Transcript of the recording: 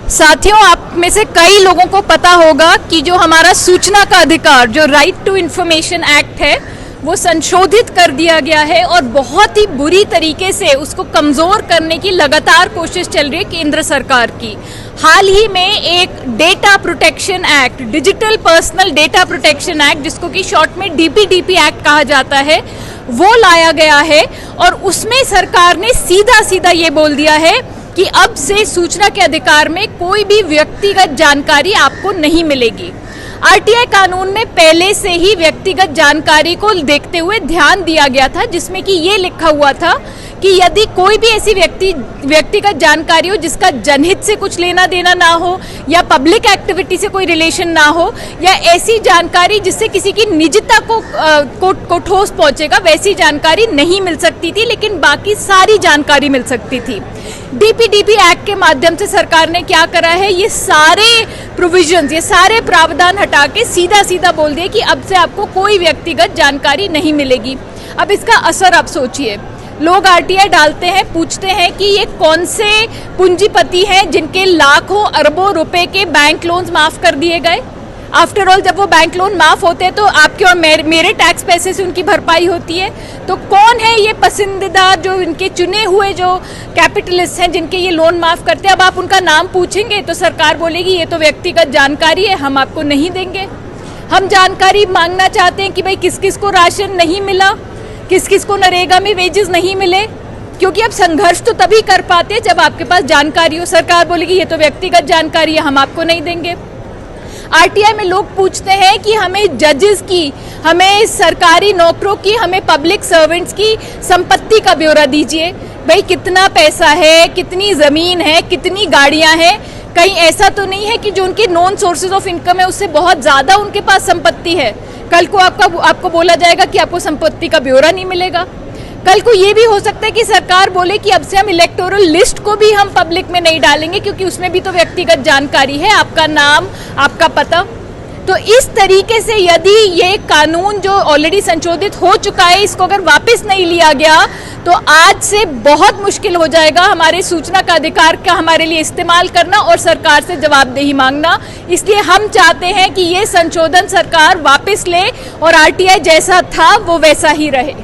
साथियों, आप में से कई लोगों को पता होगा कि जो हमारा सूचना का अधिकार, जो राइट टू इंफॉर्मेशन एक्ट है, वो संशोधित कर दिया गया है और बहुत ही बुरी तरीके से उसको कमज़ोर करने की लगातार कोशिश चल रही है केंद्र सरकार की। हाल ही में एक data protection act, digital personal data protection act, जिसको कि शॉर्ट में डीपीडीपी एक्ट कहा जाता है, वो लाया गया है और उसमें सरकार ने सीधा सीधा ये बोल दिया है कि अब से सूचना के अधिकार में कोई भी व्यक्तिगत जानकारी आपको नहीं मिलेगी। आरटीआई कानून में पहले से ही व्यक्तिगत जानकारी को देखते हुए ध्यान दिया गया था, जिसमें कि ये लिखा हुआ था कि यदि कोई भी ऐसी व्यक्तिगत जानकारी हो जिसका जनहित से कुछ लेना देना ना हो या पब्लिक एक्टिविटी से कोई रिलेशन ना हो या ऐसी जानकारी जिससे किसी की निजता को ठोस पहुंचेगा, वैसी जानकारी नहीं मिल सकती थी, लेकिन बाकी सारी जानकारी मिल सकती थी। डीपीडीपी एक्ट के माध्यम से सरकार ने क्या करा है, ये सारे प्रोविजंस, ये सारे प्रावधान हटा के सीधा सीधा बोल दिया कि अब से आपको कोई व्यक्तिगत जानकारी नहीं मिलेगी। अब इसका असर आप सोचिए, लोग आरटीआई डालते हैं, पूछते हैं कि ये कौन से पूंजीपति हैं जिनके लाखों अरबों रुपए के बैंक लोन्स माफ कर दिए गए। आफ्टर ऑल, जब वो बैंक लोन माफ होते हैं तो आपके और मेरे टैक्स पैसे से उनकी भरपाई होती है। तो कौन है ये पसंदीदा जो इनके चुने हुए जो कैपिटलिस्ट हैं जिनके ये लोन माफ करते हैं? अब आप उनका नाम पूछेंगे तो सरकार बोलेगी ये तो व्यक्तिगत जानकारी है, हम आपको नहीं देंगे। हम जानकारी मांगना चाहते हैं कि भाई किस किस को राशन नहीं मिला, किस किस को नरेगा में वेजेस नहीं मिले, क्योंकि अब संघर्ष तो तभी कर पाते जब आपके पास जानकारी हो। सरकार बोलेगी ये तो व्यक्तिगत जानकारी है, हम आपको नहीं देंगे। आरटीआई में लोग पूछते हैं कि हमें जजेस की, हमें सरकारी नौकरों की, हमें पब्लिक सर्वेंट्स की संपत्ति का ब्यौरा दीजिए। भाई कितना पैसा है, कितनी ज़मीन है, कितनी गाड़ियां हैं? कहीं ऐसा तो नहीं है कि जो उनके नॉन सोर्सेज ऑफ इनकम है उससे बहुत ज़्यादा उनके पास संपत्ति है? कल को आपको बोला जाएगा कि आपको संपत्ति का ब्यौरा नहीं मिलेगा। कल को ये भी हो सकता है कि सरकार बोले कि अब से हम इलेक्टोरल लिस्ट को भी हम पब्लिक में नहीं डालेंगे, क्योंकि उसमें भी तो व्यक्तिगत जानकारी है, आपका नाम, आपका पता। तो इस तरीके से यदि ये कानून जो ऑलरेडी संशोधित हो चुका है, इसको अगर वापस नहीं लिया गया तो आज से बहुत मुश्किल हो जाएगा हमारे सूचना का अधिकार का हमारे लिए इस्तेमाल करना और सरकार से जवाबदेही मांगना। इसलिए हम चाहते हैं कि ये संशोधन सरकार वापस ले और आरटीआई जैसा था वो वैसा ही रहे।